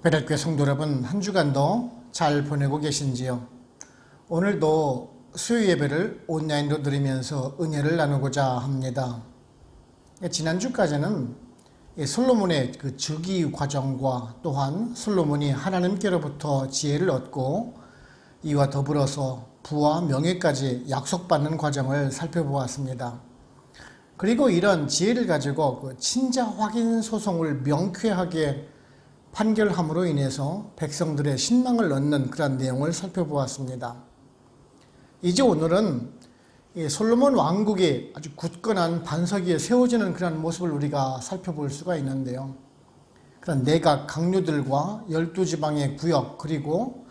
배달교회 성도 여러분, 한 주간도 잘 보내고 계신지요? 오늘도 수요 예배를 온라인으로 드리면서 은혜를 나누고자 합니다. 지난주까지는 솔로몬의 그 즉위 과정과 또한 솔로몬이 하나님께로부터 지혜를 얻고 이와 더불어서 부와 명예까지 약속받는 과정을 살펴보았습니다. 그리고 이런 지혜를 가지고 그 친자 확인 소송을 명쾌하게 판결함으로 인해서 백성들의 신망을 얻는 그런 내용을 살펴보았습니다. 이제 오늘은 솔로몬 왕국이 아주 굳건한 반석 위에 세워지는 그런 모습을 우리가 살펴볼 수가 있는데요. 그런 내각 강요들과 12지방의 구역 그리고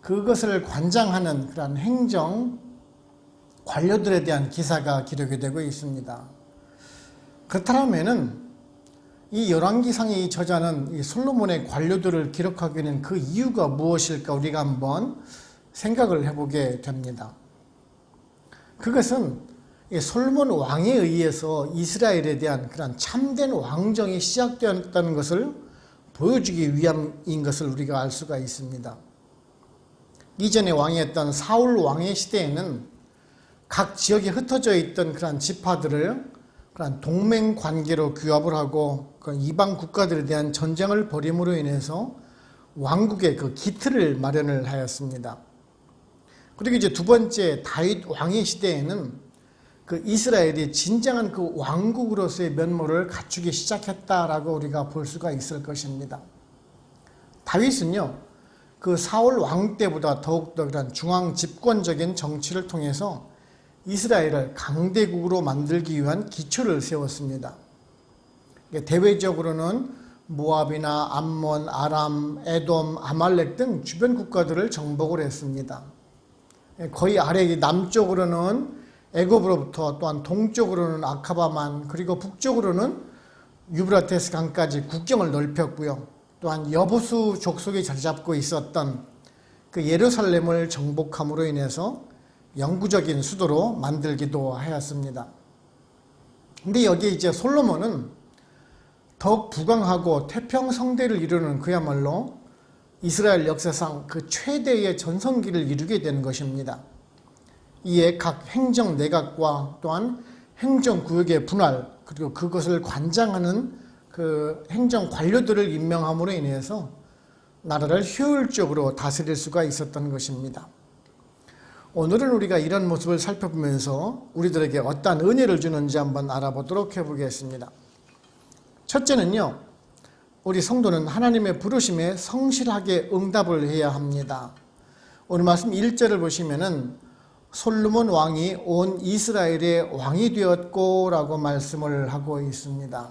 그것을 관장하는 그런 행정 관료들에 대한 기사가 기록이 되고 있습니다. 그렇다면은 이 열왕기상의 저자는 이 솔로몬의 관료들을 기록하게 된 그 이유가 무엇일까 우리가 한번 생각을 해보게 됩니다. 그것은 이 솔로몬 왕에 의해서 이스라엘에 대한 그런 참된 왕정이 시작되었다는 것을 보여주기 위함인 것을 우리가 알 수가 있습니다. 이전에 왕이었던 사울 왕의 시대에는 각 지역에 흩어져 있던 그런 지파들을 그런 동맹 관계로 규합을 하고 이방 국가들에 대한 전쟁을 벌임으로 인해서 왕국의 그 기틀을 마련을 하였습니다. 그리고 이제 두 번째 다윗 왕의 시대에는 그 이스라엘이 진정한 그 왕국으로서의 면모를 갖추기 시작했다라고 우리가 볼 수가 있을 것입니다. 다윗은요, 그 사울 왕 때보다 더욱더 그런 중앙 집권적인 정치를 통해서 이스라엘을 강대국으로 만들기 위한 기초를 세웠습니다. 대외적으로는 모압이나 암몬, 아람, 에돔, 아말렉 등 주변 국가들을 정복을 했습니다. 거의 아래 남쪽으로는 애굽으로부터 또한 동쪽으로는 아카바만 그리고 북쪽으로는 유브라테스 강까지 국경을 넓혔고요. 또한 여부수 족속이 자리 잡고 있었던 그 예루살렘을 정복함으로 인해서 영구적인 수도로 만들기도 하였습니다. 근데 여기 이제 솔로몬은 더욱 부강하고 태평성대를 이루는 그야말로 이스라엘 역사상 그 최대의 전성기를 이루게 된 것입니다. 이에 각 행정 내각과 또한 행정구역의 분할 그리고 그것을 관장하는 그 행정 관료들을 임명함으로 인해서 나라를 효율적으로 다스릴 수가 있었던 것입니다. 오늘은 우리가 이런 모습을 살펴보면서 우리들에게 어떠한 은혜를 주는지 한번 알아보도록 해보겠습니다. 첫째는요, 우리 성도는 하나님의 부르심에 성실하게 응답을 해야 합니다. 오늘 말씀 1절을 보시면은 솔로몬 왕이 온 이스라엘의 왕이 되었고 라고 말씀을 하고 있습니다.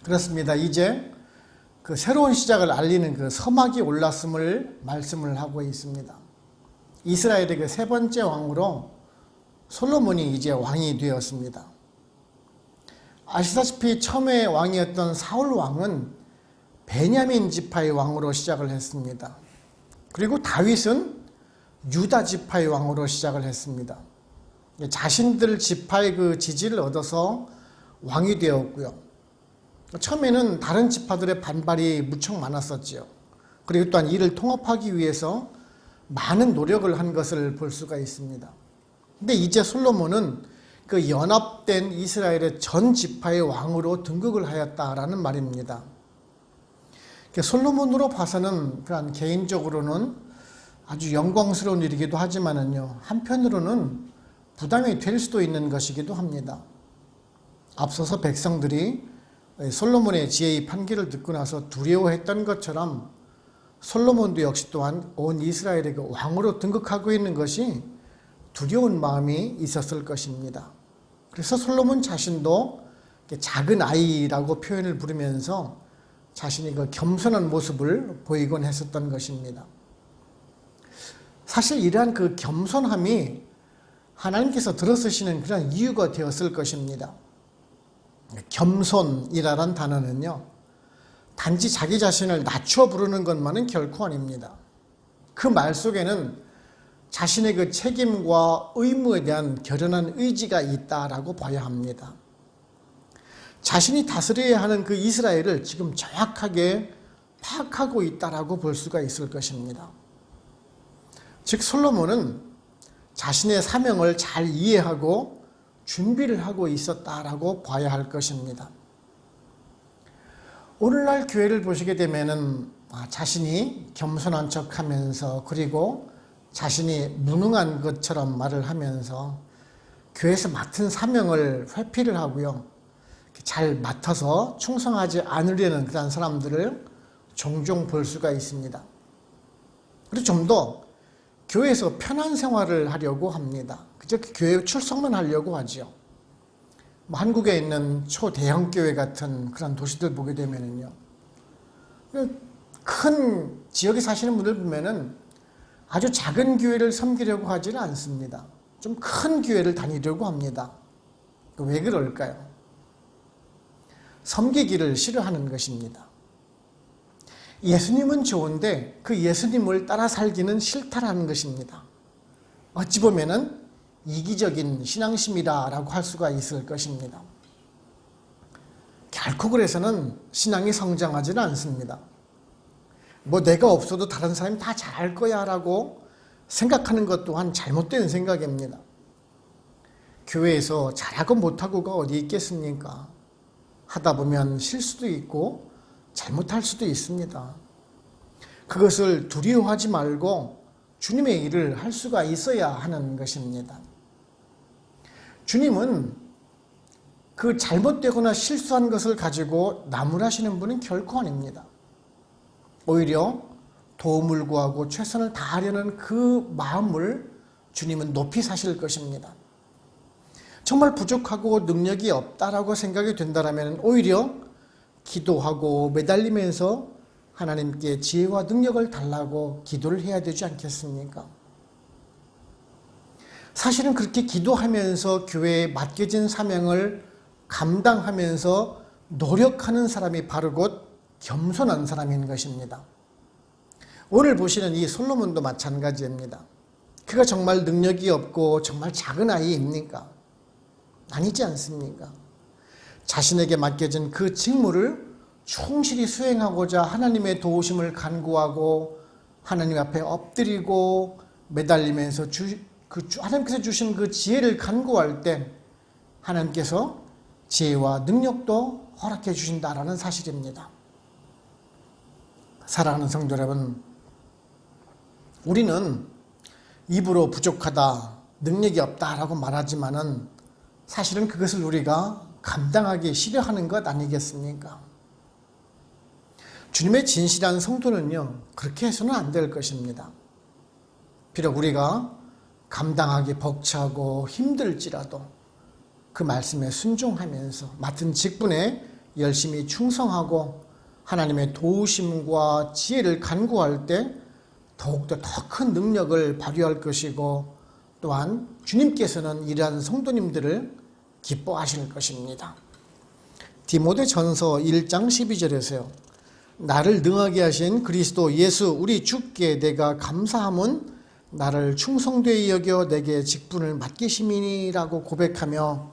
그렇습니다. 이제 그 새로운 시작을 알리는 그 서막이 올랐음을 말씀을 하고 있습니다. 이스라엘의 그 세 번째 왕으로 솔로몬이 이제 왕이 되었습니다. 아시다시피 처음에 왕이었던 사울 왕은 베냐민 지파의 왕으로 시작을 했습니다. 그리고 다윗은 유다 지파의 왕으로 시작을 했습니다. 자신들 지파의 그 지지를 얻어서 왕이 되었고요. 처음에는 다른 지파들의 반발이 무척 많았었지요. 그리고 또한 이를 통합하기 위해서 많은 노력을 한 것을 볼 수가 있습니다. 근데 이제 솔로몬은 그 연합된 이스라엘의 전 지파의 왕으로 등극을 하였다라는 말입니다. 솔로몬으로 봐서는 그런 개인적으로는 아주 영광스러운 일이기도 하지만은요, 한편으로는 부담이 될 수도 있는 것이기도 합니다. 앞서서 백성들이 솔로몬의 지혜의 판결을 듣고 나서 두려워했던 것처럼 솔로몬도 역시 또한 온 이스라엘의 그 왕으로 등극하고 있는 것이 두려운 마음이 있었을 것입니다. 그래서 솔로몬 자신도 작은 아이라고 표현을 부르면서 자신이 그 겸손한 모습을 보이곤 했었던 것입니다. 사실 이러한 그 겸손함이 하나님께서 들어쓰시는 그런 이유가 되었을 것입니다. 겸손이라는 단어는요, 단지 자기 자신을 낮춰 부르는 것만은 결코 아닙니다. 그 말 속에는 자신의 그 책임과 의무에 대한 결연한 의지가 있다라고 봐야 합니다. 자신이 다스려야 하는 그 이스라엘을 지금 정확하게 파악하고 있다라고 볼 수가 있을 것입니다. 즉 솔로몬은 자신의 사명을 잘 이해하고 준비를 하고 있었다라고 봐야 할 것입니다. 오늘날 교회를 보시게 되면은 자신이 겸손한 척하면서 그리고 자신이 무능한 것처럼 말을 하면서 교회에서 맡은 사명을 회피를 하고요. 잘 맡아서 충성하지 않으려는 그런 사람들을 종종 볼 수가 있습니다. 그리고 좀 더 교회에서 편한 생활을 하려고 합니다. 그저 교회 출석만 하려고 하죠. 한국에 있는 초대형 교회 같은 그런 도시들 보게 되면은요, 큰 지역에 사시는 분들 보면은 아주 작은 교회를 섬기려고 하지는 않습니다. 좀 큰 교회를 다니려고 합니다. 왜 그럴까요? 섬기기를 싫어하는 것입니다. 예수님은 좋은데 그 예수님을 따라 살기는 싫다라는 것입니다. 어찌 보면은 이기적인 신앙심이라고 할 수가 있을 것입니다. 결코 그래서는 신앙이 성장하지는 않습니다. 내가 없어도 다른 사람이 다 잘할 거야 라고 생각하는 것 또한 잘못된 생각입니다. 교회에서 잘하고 못하고가 어디 있겠습니까? 하다 보면 실수도 있고 잘못할 수도 있습니다. 그것을 두려워하지 말고 주님의 일을 할 수가 있어야 하는 것입니다. 주님은 그 잘못되거나 실수한 것을 가지고 나무라시는 분은 결코 아닙니다. 오히려 도움을 구하고 최선을 다하려는 그 마음을 주님은 높이 사실 것입니다. 정말 부족하고 능력이 없다라고 생각이 된다면 오히려 기도하고 매달리면서 하나님께 지혜와 능력을 달라고 기도를 해야 되지 않겠습니까? 사실은 그렇게 기도하면서 교회에 맡겨진 사명을 감당하면서 노력하는 사람이 바로 곧 겸손한 사람인 것입니다. 오늘 보시는 이 솔로몬도 마찬가지입니다. 그가 정말 능력이 없고 정말 작은 아이입니까? 아니지 않습니까? 자신에게 맡겨진 그 직무를 충실히 수행하고자 하나님의 도우심을 간구하고 하나님 앞에 엎드리고 매달리면서 하나님께서 주신 그 지혜를 간구할 때 하나님께서 지혜와 능력도 허락해 주신다라는 사실입니다. 사랑하는 성도 여러분, 우리는 입으로 부족하다, 능력이 없다라고 말하지만은 사실은 그것을 우리가 감당하기 싫어하는 것 아니겠습니까? 주님의 진실한 성도는요, 그렇게 해서는 안 될 것입니다. 비록 우리가 감당하기 벅차고 힘들지라도 그 말씀에 순종하면서 맡은 직분에 열심히 충성하고 하나님의 도우심과 지혜를 간구할 때 더욱더 더 큰 능력을 발휘할 것이고 또한 주님께서는 이러한 성도님들을 기뻐하실 것입니다. 디모데전서 1장 12절에서요. 나를 능하게 하신 그리스도 예수 우리 주께 내가 감사함은 나를 충성되이 여겨 내게 직분을 맡기심이니라고 고백하며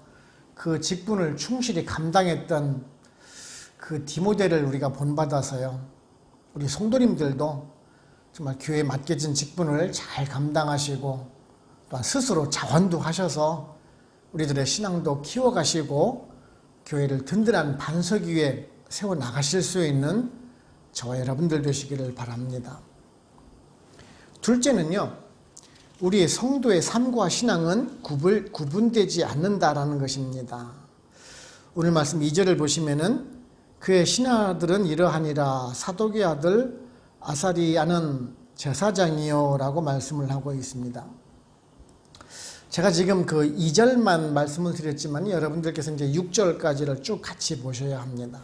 그 직분을 충실히 감당했던 그 디모데를 우리가 본받아서요. 우리 성도님들도 정말 교회에 맡겨진 직분을 잘 감당하시고 또한 스스로 자원도 하셔서 우리들의 신앙도 키워가시고 교회를 든든한 반석 위에 세워나가실 수 있는 저와 여러분들 되시기를 바랍니다. 둘째는요. 우리의 성도의 삶과 신앙은 구분되지 않는다라는 것입니다. 오늘 말씀 2절을 보시면은 그의 신하들은 이러하니라 사독의 아들 아사리야는 제사장이요 라고 말씀을 하고 있습니다. 제가 지금 그 2절만 말씀을 드렸지만 여러분들께서 이제 6절까지를 쭉 같이 보셔야 합니다.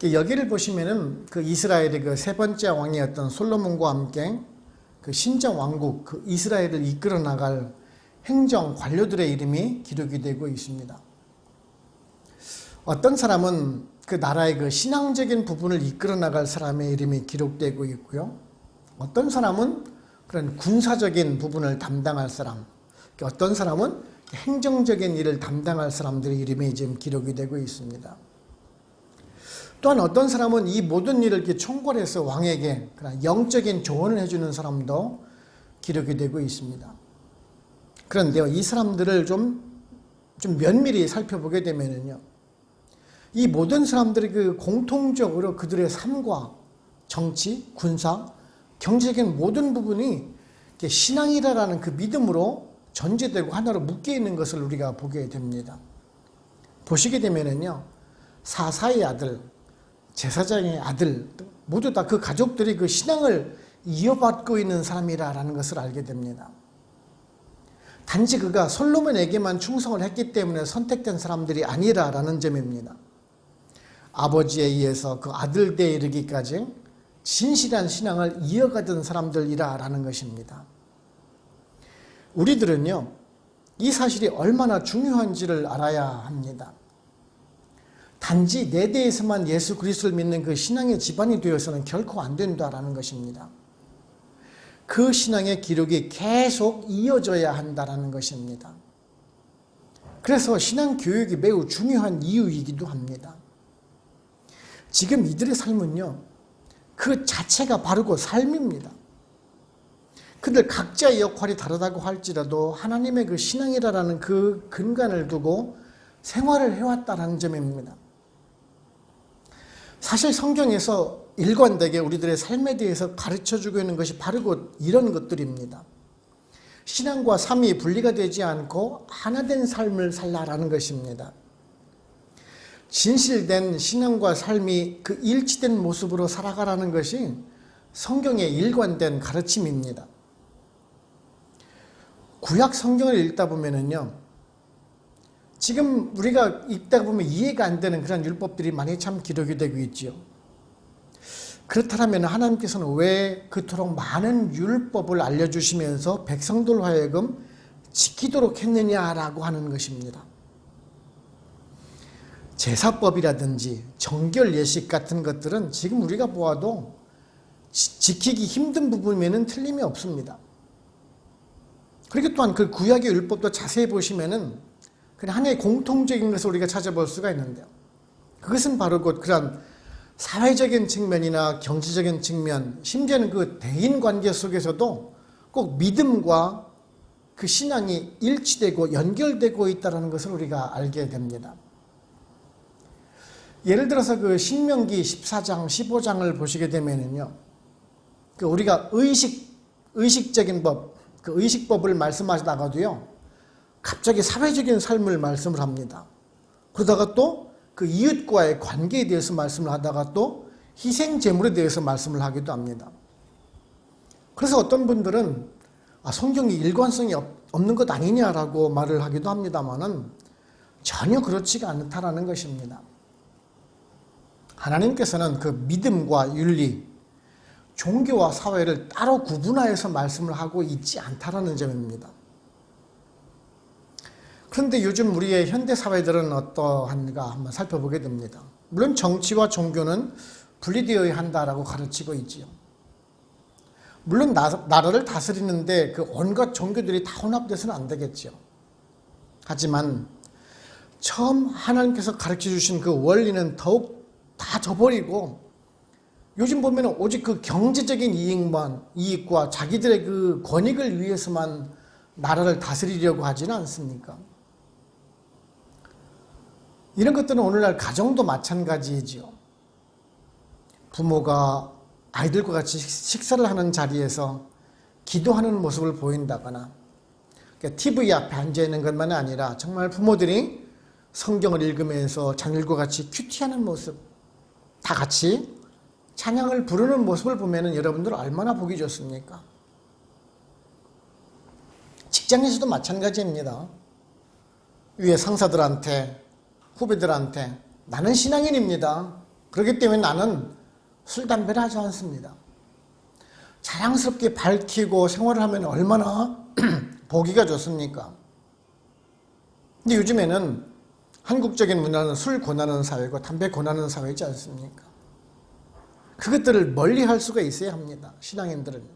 여기를 보시면은 그 이스라엘의 그 세 번째 왕이었던 솔로몬과 함께 그 신정 왕국, 그 이스라엘을 이끌어 나갈 행정 관료들의 이름이 기록이 되고 있습니다. 어떤 사람은 그 나라의 그 신앙적인 부분을 이끌어 나갈 사람의 이름이 기록되고 있고요. 어떤 사람은 그런 군사적인 부분을 담당할 사람, 어떤 사람은 행정적인 일을 담당할 사람들의 이름이 지금 기록이 되고 있습니다. 또한 어떤 사람은 이 모든 일을 이렇게 총괄해서 왕에게 영적인 조언을 해주는 사람도 기록이 되고 있습니다. 그런데요, 이 사람들을 좀 면밀히 살펴보게 되면은요, 이 모든 사람들이 공통적으로 그들의 삶과 정치, 군사, 경제적인 모든 부분이 신앙이라는 그 믿음으로 전제되고 하나로 묶여 있는 것을 우리가 보게 됩니다. 보시게 되면은요, 사사의 아들, 제사장의 아들 모두 다 그 가족들이 그 신앙을 이어받고 있는 사람이라는 것을 알게 됩니다. 단지 그가 솔로몬에게만 충성을 했기 때문에 선택된 사람들이 아니라라는 점입니다. 아버지에 의해서 그 아들대에 이르기까지 진실한 신앙을 이어가던 사람들이라는 것입니다. 우리들은요, 이 사실이 얼마나 중요한지를 알아야 합니다. 단지 내 대에서만 예수 그리스도를 믿는 그 신앙의 집안이 되어서는 결코 안 된다라는 것입니다. 그 신앙의 기록이 계속 이어져야 한다는 것입니다. 그래서 신앙 교육이 매우 중요한 이유이기도 합니다. 지금 이들의 삶은요, 그 자체가 바르고 삶입니다. 그들 각자의 역할이 다르다고 할지라도 하나님의 그 신앙이라는 그 근간을 두고 생활을 해왔다는 점입니다. 사실 성경에서 일관되게 우리들의 삶에 대해서 가르쳐주고 있는 것이 바로 이런 것들입니다. 신앙과 삶이 분리가 되지 않고 하나된 삶을 살라라는 것입니다. 진실된 신앙과 삶이 그 일치된 모습으로 살아가라는 것이 성경의 일관된 가르침입니다. 구약 성경을 읽다 보면은요, 지금 우리가 읽다 보면 이해가 안 되는 그런 율법들이 많이 참 기록이 되고 있죠. 그렇다면 하나님께서는 왜 그토록 많은 율법을 알려주시면서 백성들 하여금 지키도록 했느냐라고 하는 것입니다. 제사법이라든지 정결 예식 같은 것들은 지금 우리가 보아도 지키기 힘든 부분에는 틀림이 없습니다. 그리고 또한 그 구약의 율법도 자세히 보시면은 그냥 하나의 공통적인 것을 우리가 찾아볼 수가 있는데요. 그것은 바로 그런 사회적인 측면이나 경제적인 측면, 심지어는 그 대인 관계 속에서도 꼭 믿음과 그 신앙이 일치되고 연결되고 있다는 것을 우리가 알게 됩니다. 예를 들어서 그 신명기 14장, 15장을 보시게 되면은요, 그 우리가 의식적인 법, 그 의식법을 말씀하시다가도요, 갑자기 사회적인 삶을 말씀을 합니다. 그러다가 또 그 이웃과의 관계에 대해서 말씀을 하다가 또 희생 제물에 대해서 말씀을 하기도 합니다. 그래서 어떤 분들은 성경이 일관성이 없는 것 아니냐라고 말을 하기도 합니다만은 전혀 그렇지가 않다라는 것입니다. 하나님께서는 그 믿음과 윤리, 종교와 사회를 따로 구분하여서 말씀을 하고 있지 않다라는 점입니다. 그런데 요즘 우리의 현대 사회들은 어떠한가 한번 살펴보게 됩니다. 물론 정치와 종교는 분리되어야 한다라고 가르치고 있지요. 물론 나라를 다스리는데 그 온갖 종교들이 다 혼합돼서는 안 되겠죠. 하지만 처음 하나님께서 가르쳐 주신 그 원리는 더욱 다 저버리고 요즘 보면 오직 그 경제적인 이익과 자기들의 그 권익을 위해서만 나라를 다스리려고 하지는 않습니까? 이런 것들은 오늘날 가정도 마찬가지이지요. 부모가 아이들과 같이 식사를 하는 자리에서 기도하는 모습을 보인다거나 TV 앞에 앉아있는 것만 아니라 정말 부모들이 성경을 읽으면서 자녀들과 같이 큐티하는 모습, 다 같이 찬양을 부르는 모습을 보면 여러분들 얼마나 보기 좋습니까? 직장에서도 마찬가지입니다. 위에 상사들한테, 후배들한테 나는 신앙인입니다. 그렇기 때문에 나는 술, 담배를 하지 않습니다. 자랑스럽게 밝히고 생활을 하면 얼마나 보기가 좋습니까? 근데 요즘에는 한국적인 문화는 술 권하는 사회고 담배 권하는 사회이지 않습니까? 그것들을 멀리할 수가 있어야 합니다. 신앙인들은.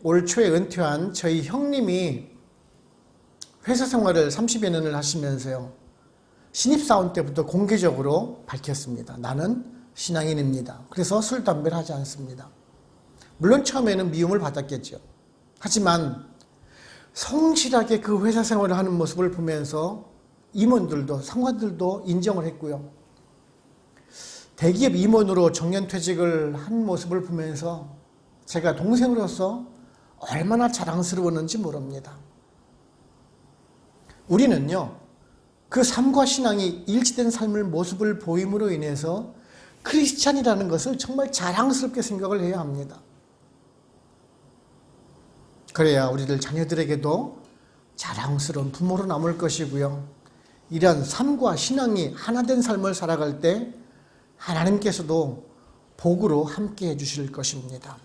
올 초에 은퇴한 저희 형님이 회사 생활을 30여 년을 하시면서요, 신입사원 때부터 공개적으로 밝혔습니다. 나는 신앙인입니다. 그래서 술, 담배를 하지 않습니다. 물론 처음에는 미움을 받았겠죠. 하지만 성실하게 그 회사 생활을 하는 모습을 보면서 임원들도 상관들도 인정을 했고요. 대기업 임원으로 정년퇴직을 한 모습을 보면서 제가 동생으로서 얼마나 자랑스러웠는지 모릅니다. 우리는요, 그 삶과 신앙이 일치된 삶을 모습을 보임으로 인해서 크리스찬이라는 것을 정말 자랑스럽게 생각을 해야 합니다. 그래야 우리들 자녀들에게도 자랑스러운 부모로 남을 것이고요. 이런 삶과 신앙이 하나 된 삶을 살아갈 때 하나님께서도 복으로 함께 해주실 것입니다.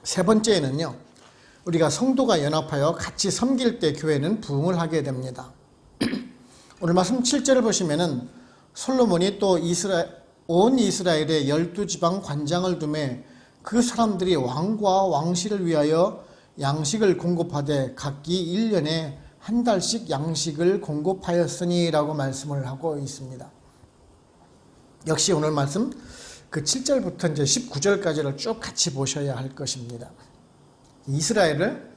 세 번째는요, 우리가 성도가 연합하여 같이 섬길 때 교회는 부흥을 하게 됩니다. 오늘 말씀 7절을 보시면은 솔로몬이 또 온 이스라엘에 12지방 관장을 두매 그 사람들이 왕과 왕실을 위하여 양식을 공급하되 각기 1년에 한 달씩 양식을 공급하였으니 라고 말씀을 하고 있습니다. 역시 오늘 말씀 그 7절부터 이제 19절까지를 쭉 같이 보셔야 할 것입니다. 이스라엘을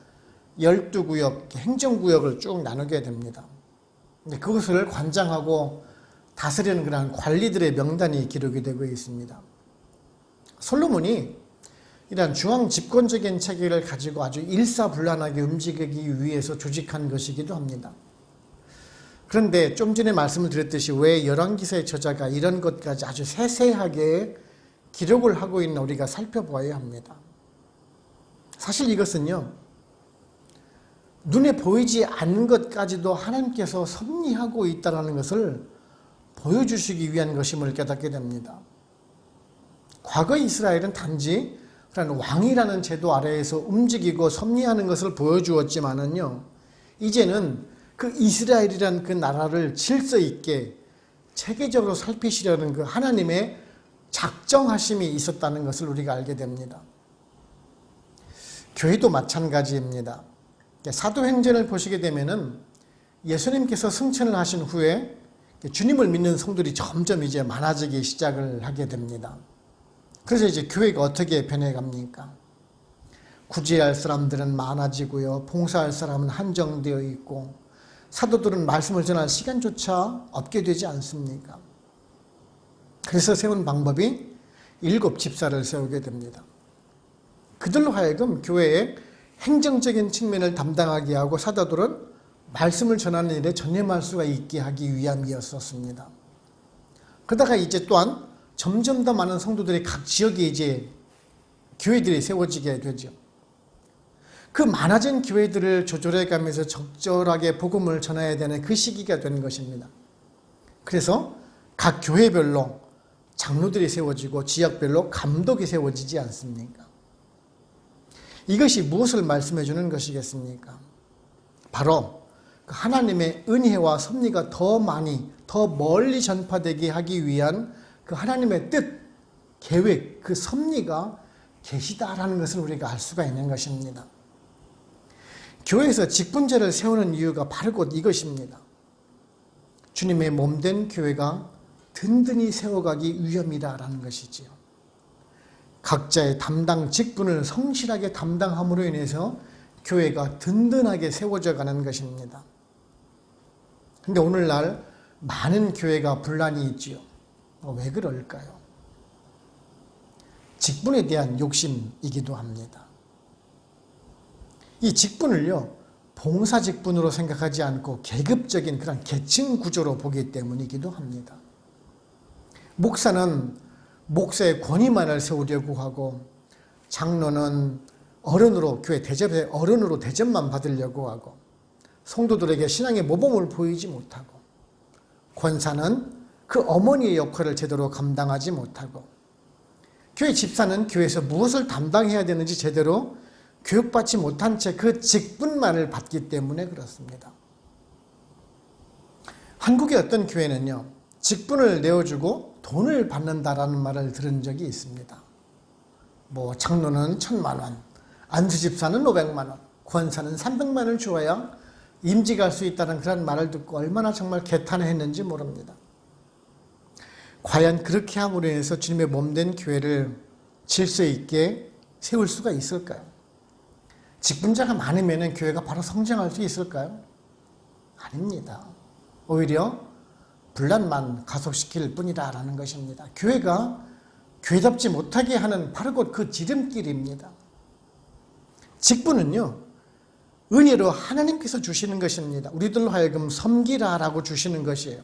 12구역, 행정구역을 쭉 나누게 됩니다. 그것을 관장하고 다스리는 그런 관리들의 명단이 기록이 되고 있습니다. 솔로몬이 이러한 중앙 집권적인 체계를 가지고 아주 일사불란하게 움직이기 위해서 조직한 것이기도 합니다. 그런데 좀 전에 말씀을 드렸듯이 왜 열왕기서의 저자가 이런 것까지 아주 세세하게 기록을 하고 있는 우리가 살펴보아야 합니다. 사실 이것은요, 눈에 보이지 않는 것까지도 하나님께서 섭리하고 있다는 것을 보여주시기 위한 것임을 깨닫게 됩니다. 과거 이스라엘은 단지 그런 왕이라는 제도 아래에서 움직이고 섭리하는 것을 보여주었지만은요, 이제는 그 이스라엘이라는 그 나라를 질서 있게 체계적으로 살피시려는 그 하나님의 작정하심이 있었다는 것을 우리가 알게 됩니다. 교회도 마찬가지입니다. 사도행전을 보시게 되면은 예수님께서 승천을 하신 후에 주님을 믿는 성들이 점점 이제 많아지기 시작을 하게 됩니다. 그래서 이제 교회가 어떻게 변해갑니까? 구제할 사람들은 많아지고요. 봉사할 사람은 한정되어 있고 사도들은 말씀을 전할 시간조차 없게 되지 않습니까? 그래서 세운 방법이 7 집사를 세우게 됩니다. 그들로 하여금 교회의 행정적인 측면을 담당하게 하고 사도들은 말씀을 전하는 일에 전념할 수가 있게 하기 위함이었었습니다. 그러다가 이제 또한 점점 더 많은 성도들이 각 지역에 이제 교회들이 세워지게 되죠. 그 많아진 교회들을 조절해 가면서 적절하게 복음을 전해야 되는 그 시기가 된 것입니다. 그래서 각 교회별로 장로들이 세워지고 지역별로 감독이 세워지지 않습니까? 이것이 무엇을 말씀해 주는 것이겠습니까? 바로 하나님의 은혜와 섭리가 더 많이, 더 멀리 전파되게 하기 위한 그 하나님의 뜻, 계획, 그 섭리가 계시다라는 것을 우리가 알 수가 있는 것입니다. 교회에서 직분제를 세우는 이유가 바로 곧 이것입니다. 주님의 몸된 교회가 든든히 세워가기 위함이다라는 것이지요. 각자의 담당 직분을 성실하게 담당함으로 인해서 교회가 든든하게 세워져 가는 것입니다. 그런데 오늘날 많은 교회가 분란이 있지요. 왜 그럴까요? 직분에 대한 욕심이기도 합니다. 이 직분을요, 봉사 직분으로 생각하지 않고 계급적인 그런 계층 구조로 보기 때문이기도 합니다. 목사는 목사의 권위만을 세우려고 하고, 장로는 어른으로, 교회 대접의 어른으로 대접만 받으려고 하고, 성도들에게 신앙의 모범을 보이지 못하고, 권사는 그 어머니의 역할을 제대로 감당하지 못하고, 교회 집사는 교회에서 무엇을 담당해야 되는지 제대로 교육받지 못한 채 그 직분만을 받기 때문에 그렇습니다. 한국의 어떤 교회는요, 직분을 내어주고 돈을 받는다라는 말을 들은 적이 있습니다. 뭐 장로는 1,000만 원, 안수집사는 500만 원, 권사는 300만 원을 주어야 임직할 수 있다는 그런 말을 듣고 얼마나 정말 개탄했는지 모릅니다. 과연 그렇게 함으로 인해서 주님의 몸된 교회를 질서 있게 세울 수가 있을까요? 직분자가 많으면 교회가 바로 성장할 수 있을까요? 아닙니다. 오히려 분란만 가속시킬 뿐이다라는 것입니다. 교회가 교회답지 못하게 하는 바로 곧 그 지름길입니다. 직분은요, 은혜로 하나님께서 주시는 것입니다. 우리들로 하여금 섬기라라고 주시는 것이에요.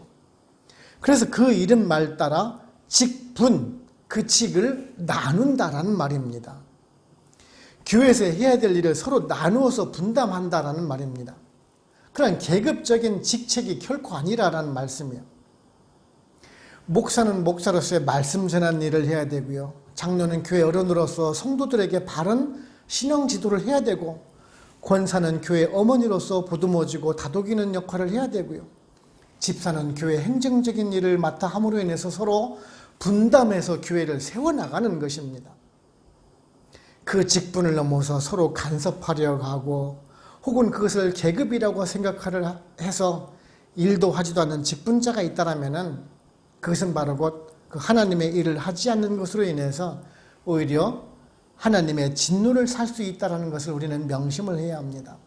그래서 그 이름 말 따라 직분, 그 직을 나눈다라는 말입니다. 교회에서 해야 될 일을 서로 나누어서 분담한다라는 말입니다. 그런 계급적인 직책이 결코 아니라라는 말씀이에요. 목사는 목사로서의 말씀 전하는 일을 해야 되고요. 장로는 교회 어른으로서 성도들에게 바른 신앙 지도를 해야 되고, 권사는 교회 어머니로서 보듬어주고 다독이는 역할을 해야 되고요. 집사는 교회 행정적인 일을 맡아 함으로 인해서 서로 분담해서 교회를 세워나가는 것입니다. 그 직분을 넘어서 서로 간섭하려고 하고, 혹은 그것을 계급이라고 생각하려 해서 일도 하지도 않는 직분자가 있다라면은 그것은 바로 곧 그 하나님의 일을 하지 않는 것으로 인해서 오히려 하나님의 진노를 살 수 있다는 것을 우리는 명심을 해야 합니다.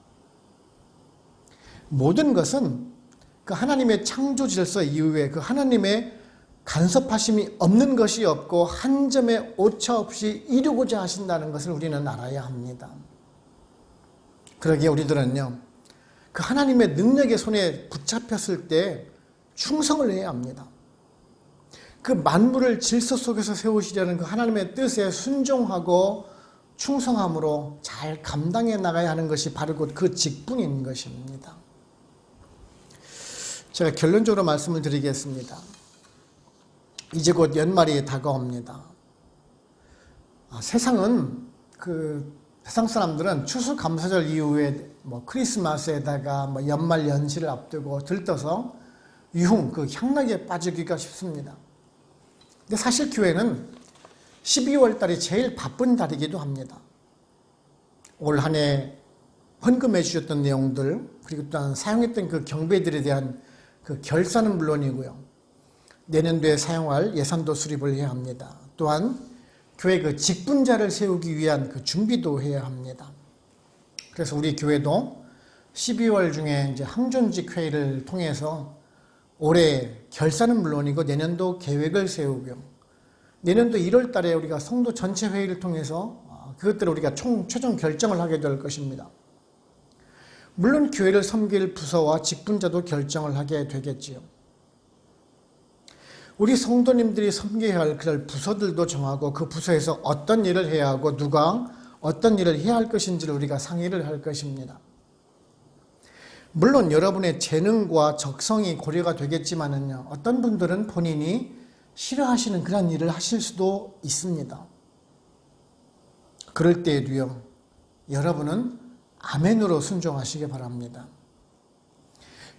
모든 것은 그 하나님의 창조 질서 이후에 그 하나님의 간섭하심이 없는 것이 없고 한 점의 오차 없이 이루고자 하신다는 것을 우리는 알아야 합니다. 그러기에 우리들은요, 그 하나님의 능력의 손에 붙잡혔을 때 충성을 해야 합니다. 그 만물을 질서 속에서 세우시려는 그 하나님의 뜻에 순종하고 충성함으로 잘 감당해 나가야 하는 것이 바로 곧 그 직분인 것입니다. 제가 결론적으로 말씀을 드리겠습니다. 이제 곧 연말이 다가옵니다. 세상 사람들은 추수감사절 이후에 크리스마스에다가 연말 연시를 앞두고 들떠서 유흥, 그 향락에 빠지기가 쉽습니다. 근데 사실 교회는 12월 달이 제일 바쁜 달이기도 합니다. 올 한 해 헌금해 주셨던 내용들, 그리고 또한 사용했던 그 경배들에 대한 그 결산은 물론이고요. 내년도에 사용할 예산도 수립을 해야 합니다. 또한 교회 그 직분자를 세우기 위한 그 준비도 해야 합니다. 그래서 우리 교회도 12월 중에 이제 항존직 회의를 통해서 올해 결산은 물론이고 내년도 계획을 세우고요. 내년도 1월 달에 우리가 성도 전체 회의를 통해서 그것들을 우리가 최종 결정을 하게 될 것입니다. 물론 교회를 섬길 부서와 직분자도 결정을 하게 되겠지요. 우리 성도님들이 섬겨야 할 그럴 부서들도 정하고 그 부서에서 어떤 일을 해야 하고 누가 어떤 일을 해야 할 것인지를 우리가 상의를 할 것입니다. 물론 여러분의 재능과 적성이 고려가 되겠지만은요, 어떤 분들은 본인이 싫어하시는 그런 일을 하실 수도 있습니다. 그럴 때에도요, 여러분은 아멘으로 순종하시기 바랍니다.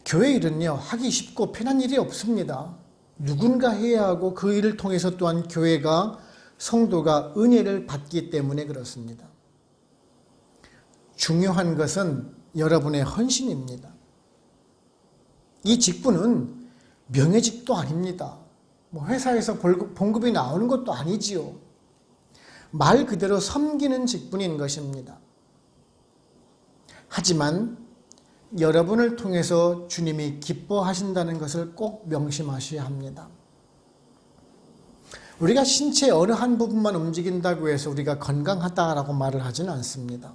교회 일은요, 하기 쉽고 편한 일이 없습니다. 누군가 해야 하고 그 일을 통해서 또한 교회가, 성도가 은혜를 받기 때문에 그렇습니다. 중요한 것은 여러분의 헌신입니다. 이 직분은 명예직도 아닙니다. 회사에서 봉급이 나오는 것도 아니지요. 말 그대로 섬기는 직분인 것입니다. 하지만 여러분을 통해서 주님이 기뻐하신다는 것을 꼭 명심하셔야 합니다. 우리가 신체의 어느 한 부분만 움직인다고 해서 우리가 건강하다라고 말을 하지는 않습니다.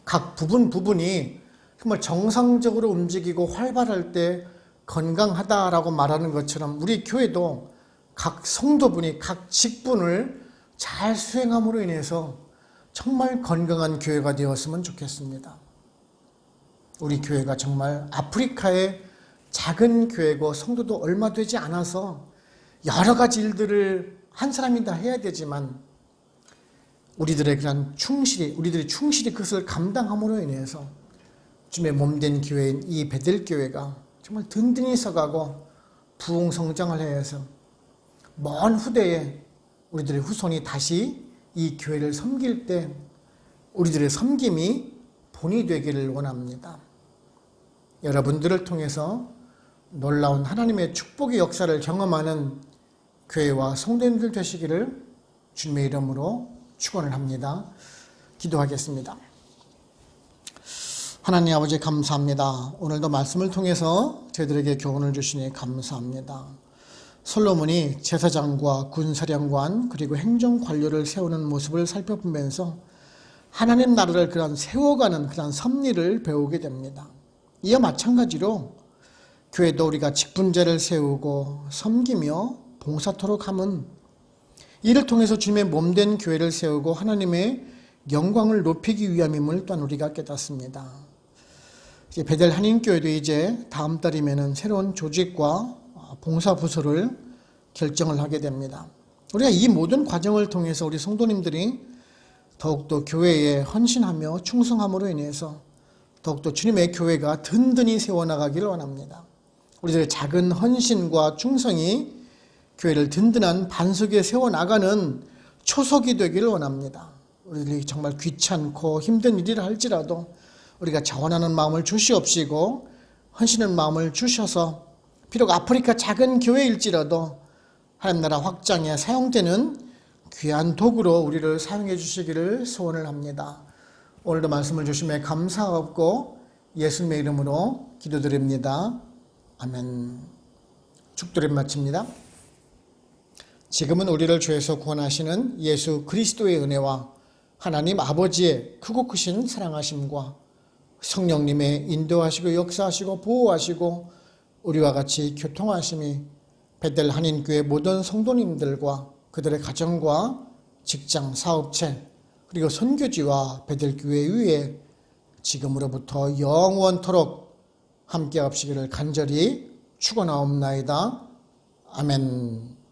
각 부분이 정말 정상적으로 움직이고 활발할 때 건강하다라고 말하는 것처럼 우리 교회도 각 성도분이 각 직분을 잘 수행함으로 인해서 정말 건강한 교회가 되었으면 좋겠습니다. 우리 교회가 정말 아프리카의 작은 교회고 성도도 얼마 되지 않아서 여러 가지 일들을 한 사람이 다 해야 되지만 우리들의 그런 우리들이 충실히 그것을 감당함으로 인해서 주님의 몸된 교회인 이 베델교회가 정말 든든히 서가고 부흥성장을 해서 먼 후대에 우리들의 후손이 다시 이 교회를 섬길 때 우리들의 섬김이 본이 되기를 원합니다. 여러분들을 통해서 놀라운 하나님의 축복의 역사를 경험하는 교회와 성도님들 되시기를 주님의 이름으로 축원을 합니다. 기도하겠습니다. 하나님 아버지 감사합니다. 오늘도 말씀을 통해서 저희들에게 교훈을 주시니 감사합니다. 솔로몬이 제사장과 군사령관 그리고 행정관료를 세우는 모습을 살펴보면서 하나님 나라를 그런 세워가는 그런 섭리를 배우게 됩니다. 이와 마찬가지로 교회도 우리가 직분제를 세우고 섬기며 봉사토록 함은 이를 통해서 주님의 몸된 교회를 세우고 하나님의 영광을 높이기 위함임을 또한 우리가 깨닫습니다. 이제 베델 한인교회도 이제 다음 달이면은 새로운 조직과 봉사부서를 결정을 하게 됩니다. 우리가 이 모든 과정을 통해서 우리 성도님들이 더욱더 교회에 헌신하며 충성함으로 인해서 더욱더 주님의 교회가 든든히 세워나가기를 원합니다. 우리들의 작은 헌신과 충성이 교회를 든든한 반석에 세워나가는 초석이 되기를 원합니다. 우리들이 정말 귀찮고 힘든 일이라 할지라도 우리가 자원하는 마음을 주시옵시고 헌신하는 마음을 주셔서 비록 아프리카 작은 교회일지라도 하나님 나라 확장에 사용되는 귀한 도구로 우리를 사용해 주시기를 소원을 합니다. 오늘도 말씀을 주심에 감사하고 예수님의 이름으로 기도드립니다. 아멘. 축도를 마칩니다. 지금은 우리를 죄에서 구원하시는 예수 그리스도의 은혜와 하나님 아버지의 크고 크신 사랑하심과 성령님의 인도하시고 역사하시고 보호하시고 우리와 같이 교통하심이 베델 한인교회 모든 성도님들과 그들의 가정과 직장, 사업체 그리고 선교지와 베델교회 위에 지금으로부터 영원토록 함께 하시기를 간절히 축원하옵나이다. 아멘.